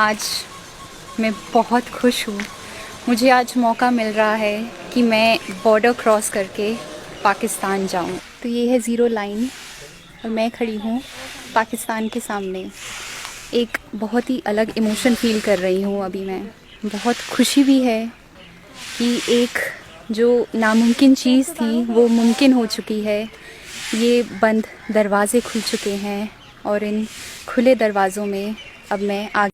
आज मैं बहुत खुश हूँ। मुझे आज मौका मिल रहा है कि मैं बॉर्डर क्रॉस करके पाकिस्तान जाऊँ। तो ये है ज़ीरो लाइन और मैं खड़ी हूँ पाकिस्तान के सामने। एक बहुत ही अलग इमोशन फ़ील कर रही हूँ अभी मैं। बहुत खुशी भी है कि एक जो नामुमकिन चीज़ थी वो मुमकिन हो चुकी है। ये बंद दरवाज़े खुल चुके हैं और इन खुले दरवाज़ों में अब मैं आगे।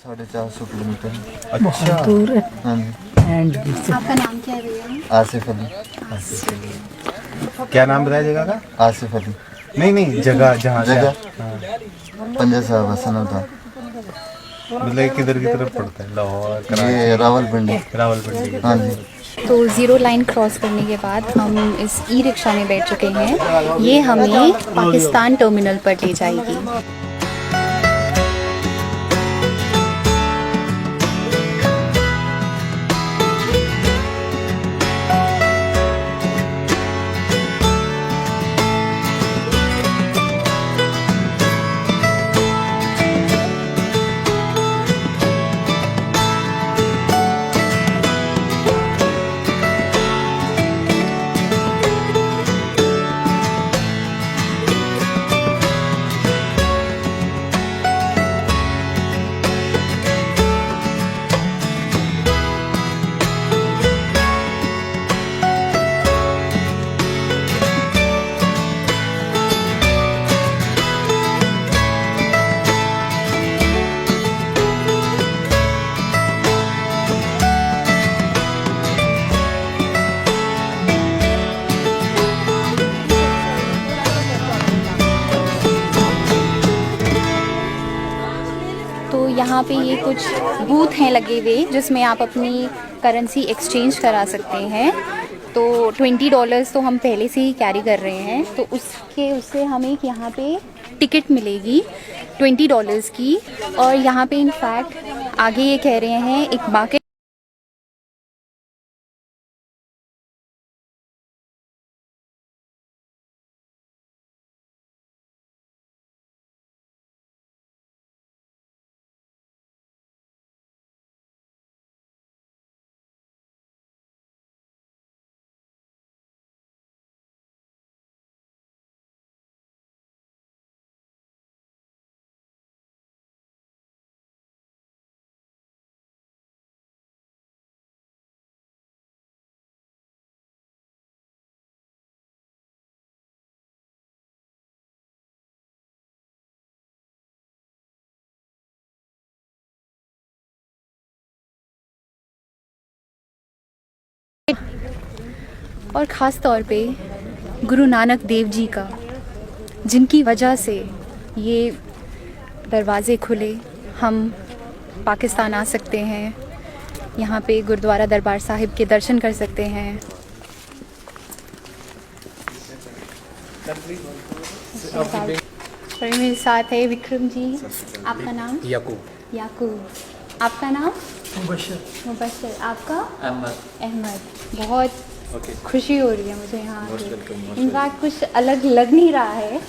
₹450 अच्छा दूर है। हाँ जी। एंड आपका नाम क्या है भैया? आसिफ अली। क्या नाम बताया जगह का? आसिफ अली। नहीं नहीं, जगह जहाँ से जगह हाँ। पंजा साहब हसन होता। मतलब किधर की तरफ पड़ता है? लाहौर, ये कराची, रावलपिंडी। रावलपिंडी। हाँ जी। तो ज़ीरो लाइन क्रॉस करने के बाद हम इस ई रिक्शा में बैठ चुके हैं। ये हमें पाकिस्तान टर्मिनल पर ले जाएगी। तो यहाँ पे ये कुछ बूथ हैं लगे हुए जिसमें आप अपनी करेंसी एक्सचेंज करा सकते हैं। तो $20 तो हम पहले से ही कैरी कर रहे हैं, तो उससे हमें एक यहाँ पे टिकट मिलेगी $20 की। और यहाँ पे इनफैक्ट आगे ये कह रहे हैं एक बाकी और ख़ास तौर पे गुरु नानक देव जी का, जिनकी वजह से ये दरवाज़े खुले, हम पाकिस्तान आ सकते हैं। यहाँ पे गुरुद्वारा दरबार साहिब के दर्शन कर सकते हैं। और मेरे साथ है विक्रम जी। आपका नाम? याकूब। याकूब। आपका नाम? मुबशर। आपका? अहमद। बहुत खुशी हो रही है मुझे यहाँ आके। इनफैक्ट कुछ अलग लग नहीं रहा है।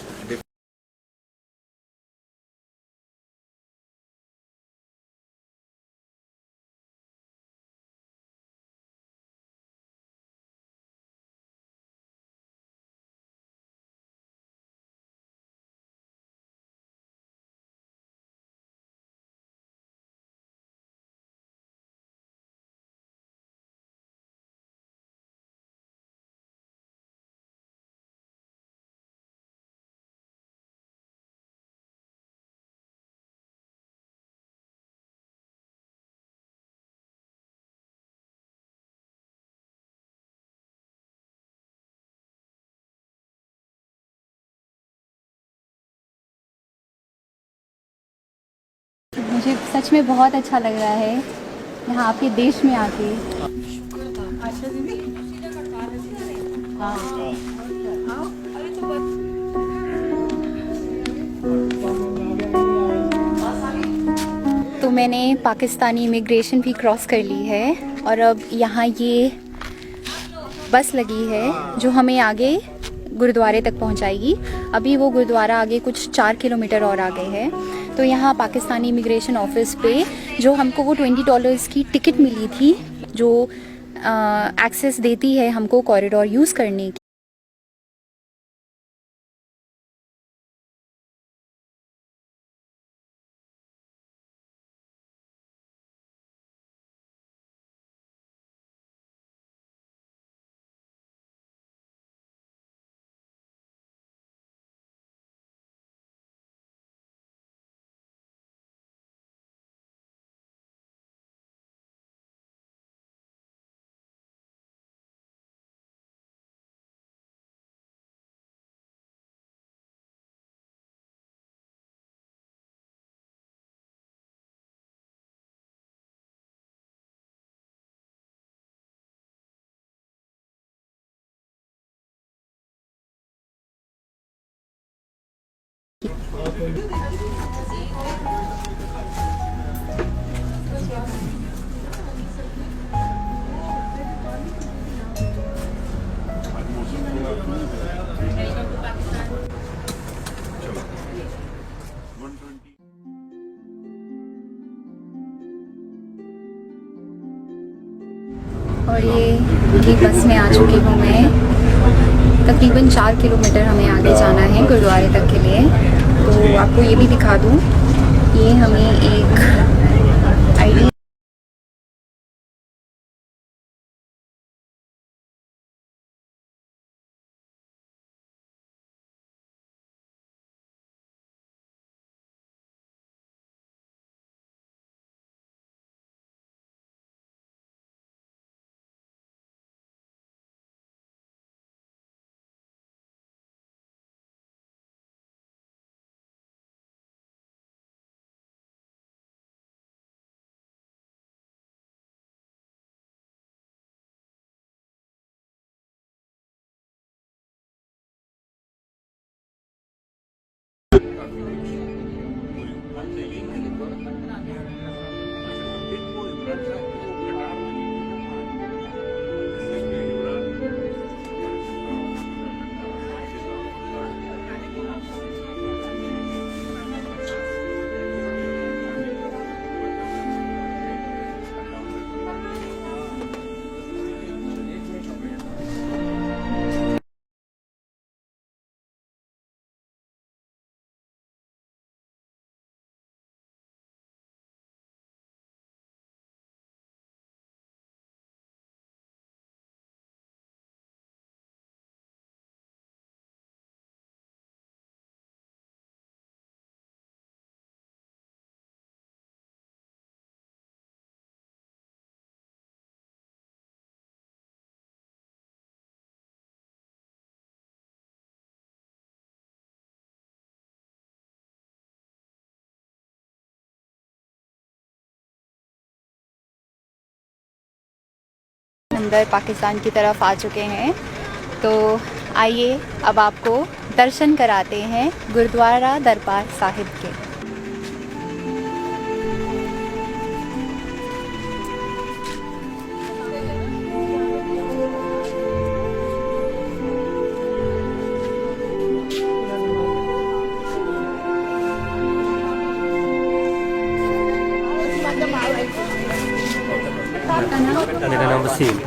मुझे सच में बहुत अच्छा लग रहा है यहाँ आपके देश में आके। तो मैंने पाकिस्तानी इमिग्रेशन भी क्रॉस कर ली है और अब यहाँ ये बस लगी है जो हमें आगे गुरुद्वारे तक पहुँचाएगी। अभी वो गुरुद्वारा आगे कुछ 4 किलोमीटर और आगे है। तो यहाँ पाकिस्तानी इमिग्रेशन ऑफिस पे जो हमको वो $20 की टिकट मिली थी जो एक्सेस देती है हमको कॉरिडोर यूज़ करने की। और ये बस में आ चुकी हूँ मैं। तकरीबन 4 किलोमीटर हमें आगे जाना है गुरुद्वारे तक के लिए। तो आपको ये भी दिखा दूँ, ये हमें एक आईडी अंदर पाकिस्तान की तरफ आ चुके हैं। तो आइए अब आपको दर्शन कराते हैं गुरुद्वारा दरबार साहिब के। मेरा नाम वसीम।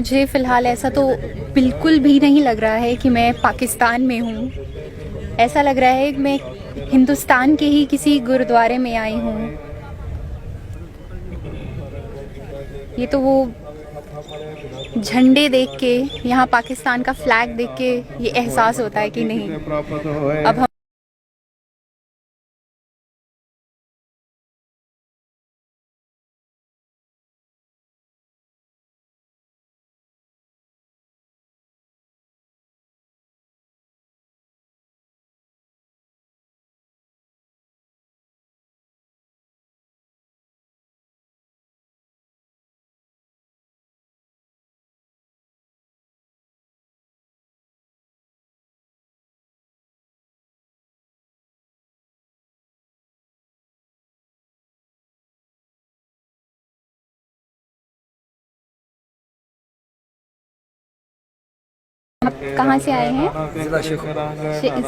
मुझे फ़िलहाल ऐसा तो बिल्कुल भी नहीं लग रहा है कि मैं पाकिस्तान में हूँ। ऐसा लग रहा है कि मैं हिंदुस्तान के ही किसी गुरुद्वारे में आई हूँ। ये तो वो झंडे देख के, यहाँ पाकिस्तान का फ्लैग देख के ये एहसास होता है कि नहीं, अब हम कहाँ से आए हैं?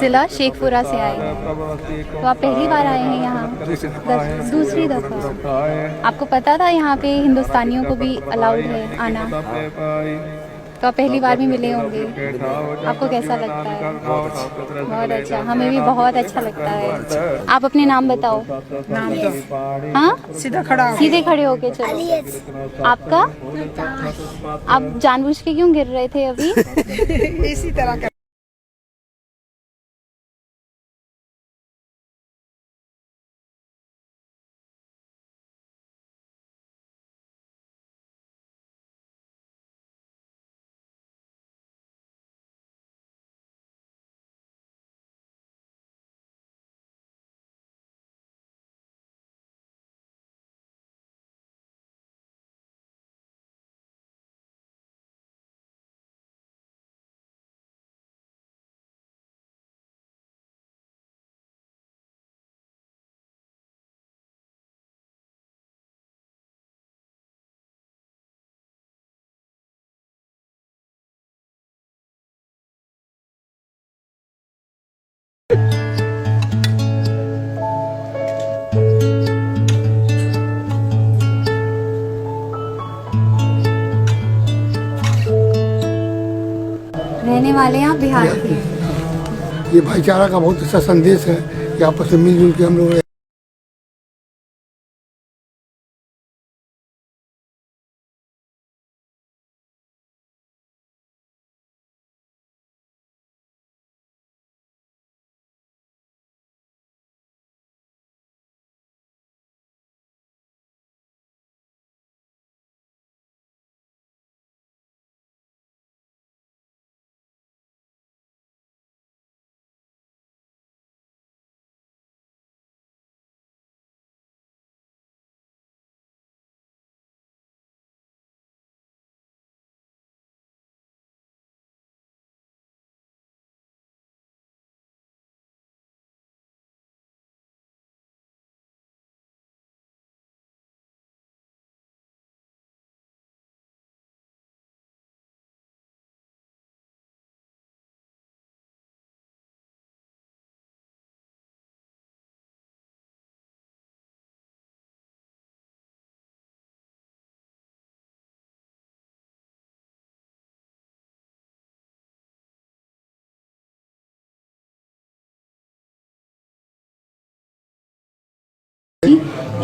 ज़िला शेखपुरा से आए हैं। तो आप पहली बार आए हैं यहाँ? दूसरी दफ़ा। आपको पता था यहाँ पे हिंदुस्तानियों को भी अलाउड है आना? तो आप पहली बार भी मिले होंगे। आपको कैसा लगता है? बहुत अच्छा। हमें भी बहुत अच्छा लगता है। आप अपने नाम बताओ। नाम तो हाँ, सीधे खड़े होके चलो। आपका? आप जानबूझ के क्यों गिर रहे थे अभी? इसी तरह का रहने वाले हैं आप बिहार के? ये भाईचारा का बहुत अच्छा संदेश है कि आपस में मिलजुल के हम लोग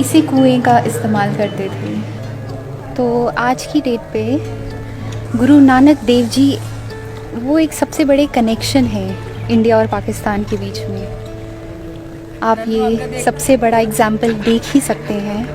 इसी कुएं का इस्तेमाल करते थे। तो आज की डेट पे गुरु नानक देव जी वो एक सबसे बड़े कनेक्शन है इंडिया और पाकिस्तान के बीच में। आप ये सबसे बड़ा एग्जाम्पल देख ही सकते हैं।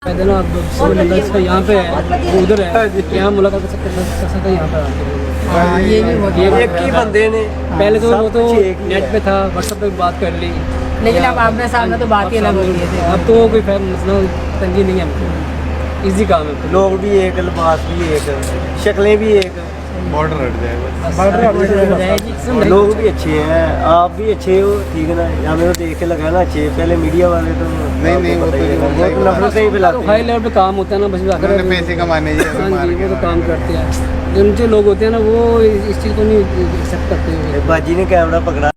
ना सब लंदन से यहाँ पे है, वो उधर है, यहाँ मुलाकात कर सकते हैं यहाँ पे। हाँ, ये भी बहुत एक ही बंदे ने पहले तो वो तो नेट पे था, व्हाट्सएप पे बात कर ली, लेकिन अब आमने सामने तो बात ही अलग हो रही है। अब तो कोई मसला तंगी नहीं है हमको, इजी काम है। लोग भी एक, लिबास भी एक, शक्लें भी एक, बॉर्डर हट जाए बस। बॉर्डर लोग भी अच्छे हैं, आप भी अच्छे हो, ठीक है ना। हमें तो देख के लगा ना अच्छे, पहले मीडिया वाले तो नहीं, वो तो नफरत ही फैलाते हाई लेवल पे काम होता है ना, बस उन्होंने पैसे कमाने ही हाँ मार जी, के वो तो काम करते हैं। जो उनके लोग होते हैं ना, वो इस चीज़ को नहीं एक्सेप्ट करते हैं। बाजी ने कैमरा पकड़ा।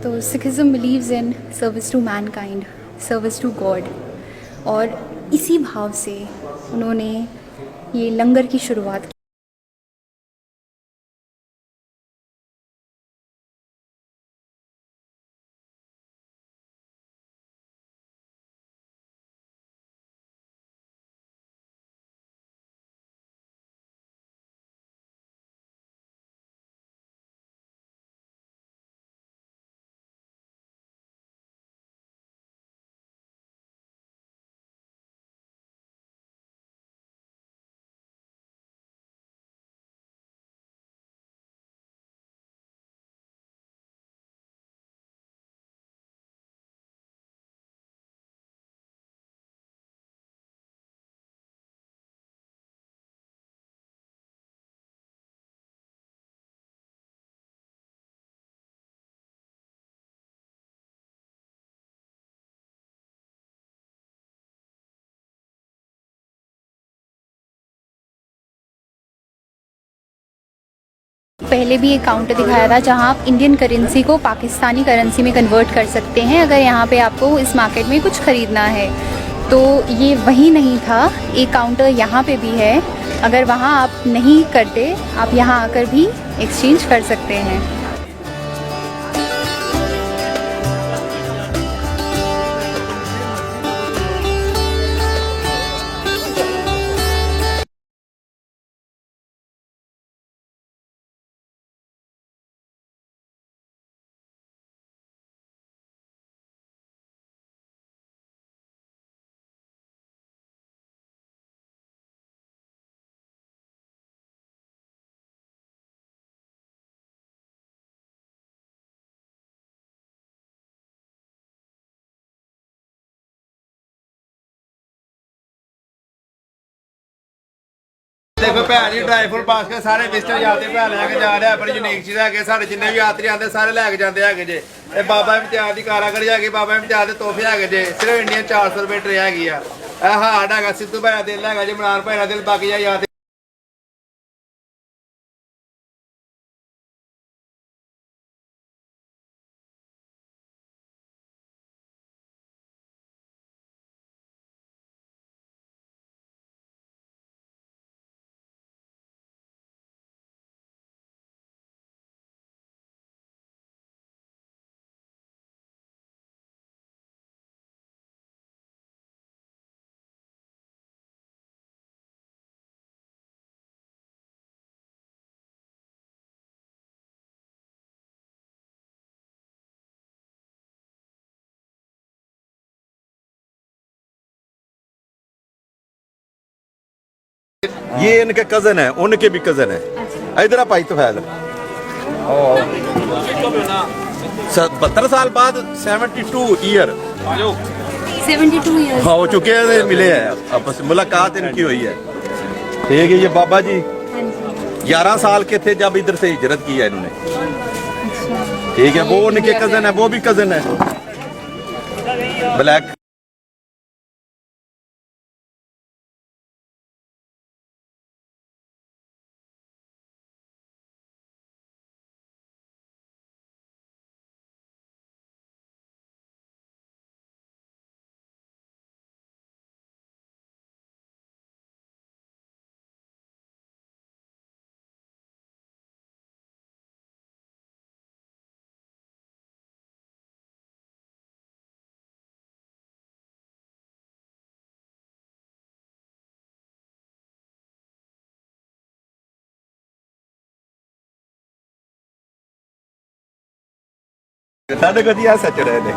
तो Sikhism believes in service to mankind, service to God, और इसी भाव से उन्होंने ये लंगर की शुरुआत की। पहले भी एक काउंटर दिखाया था जहां आप इंडियन करेंसी को पाकिस्तानी करेंसी में कन्वर्ट कर सकते हैं अगर यहाँ पे आपको इस मार्केट में कुछ ख़रीदना है। तो ये वही नहीं था, एक काउंटर यहाँ पे भी है, अगर वहाँ आप नहीं करते आप यहाँ आकर भी एक्सचेंज कर सकते हैं। देखो भैन जी ड्राई फ्रूट बास्केट सारे विजिटर जाते भैन लैके जा रहे हैं, बड़ी यूनिक चीज़ है। साढ़े जिन्ने भी यात्री आते सारे लैके जाते हैं जे। बाबा इम्तियाज की कारागरी है, बाबा इम्तियाज के तोहफे है जे। सिर्फ इंडियन 400 रुपए ट्रे हैगी आ। हार्ड है, सिद्धू भाई का दिल है जी, इमरान भाई का दिल, बाकी याद। ये इनके कजन है, उनके भी कजन है। इधर आप आई तो फैल 72 साल बाद 72 ईयर 72 ईयर्स हो चुके हैं, मिले हैं आपस में, मुलाकात इनकी हुई है। ठीक है, ये बाबा जी 11 साल के थे जब इधर से हिजरत की है इन्होंने। ठीक है, वो उनके कजन है, वो भी कजन है ब्लैक। ਸਾਡੇ ਵਧੀਆ ਸੱਚ ਰਹੇ ਨੇ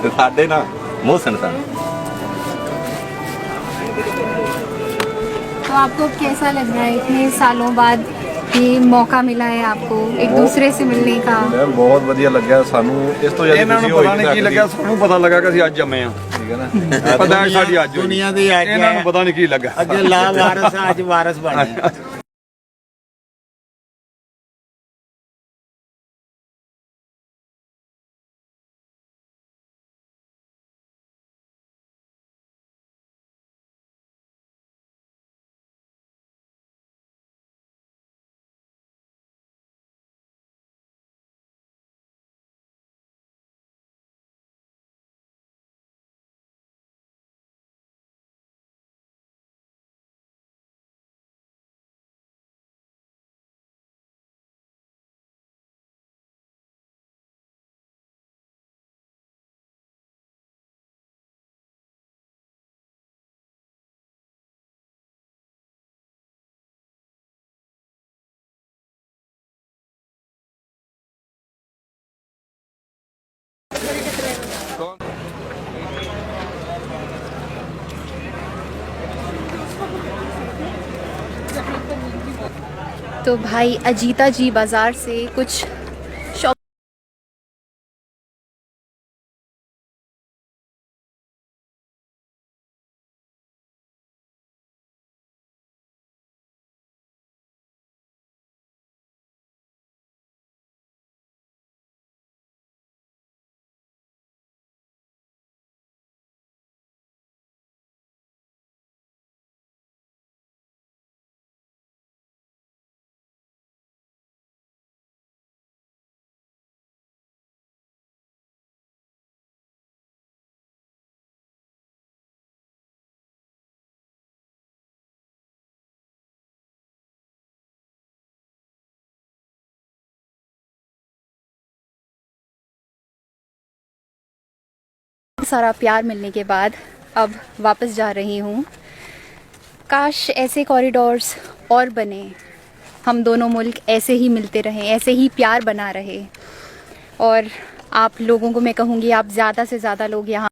ਤੇ ਸਾਡੇ ਨਾ ਮੋਹਸਨ ਸਨ। तो आपको कैसा लग रहा है इतने सालों बाद ये मौका मिला है आपको एक दूसरे से मिलने का? ਬਹੁਤ ਵਧੀਆ ਲੱਗਿਆ ਸਾਨੂੰ, ਇਸ ਤੋਂ ਜ਼ਿਆਦਾ ਇਹਨਾਂ ਨੂੰ ਪਤਾ ਨਹੀਂ ਕੀ ਲੱਗਾ, ਸਾਨੂੰ ਪਤਾ ਲੱਗਾ ਕਿ ਅਸੀਂ ਅੱਜ ਜੰਮੇ ਆ। ਠੀਕ ਹੈ ਨਾ। ਪਤਾ ਨਹੀਂ ਸਾਡੀ ਅੱਜ ਹੋਈ। ਦੁਨੀਆ ਦੀ ਅੱਜ ਇਹਨਾਂ ਨੂੰ ਪਤਾ ਨਹੀਂ ਕੀ ਲੱਗਾ। ਅੱਗੇ ਲਾ ਵਾਰਸ ਆ, ਅੱਜ ਵਾਰਸ ਬਣੇ। तो भाई अजीता जी बाज़ार से कुछ शॉप सारा प्यार मिलने के बाद अब वापस जा रही हूँ। काश ऐसे कॉरिडोर्स और बने, हम दोनों मुल्क ऐसे ही मिलते रहें, ऐसे ही प्यार बना रहे। और आप लोगों को मैं कहूँगी आप ज़्यादा से ज़्यादा लोग यहाँ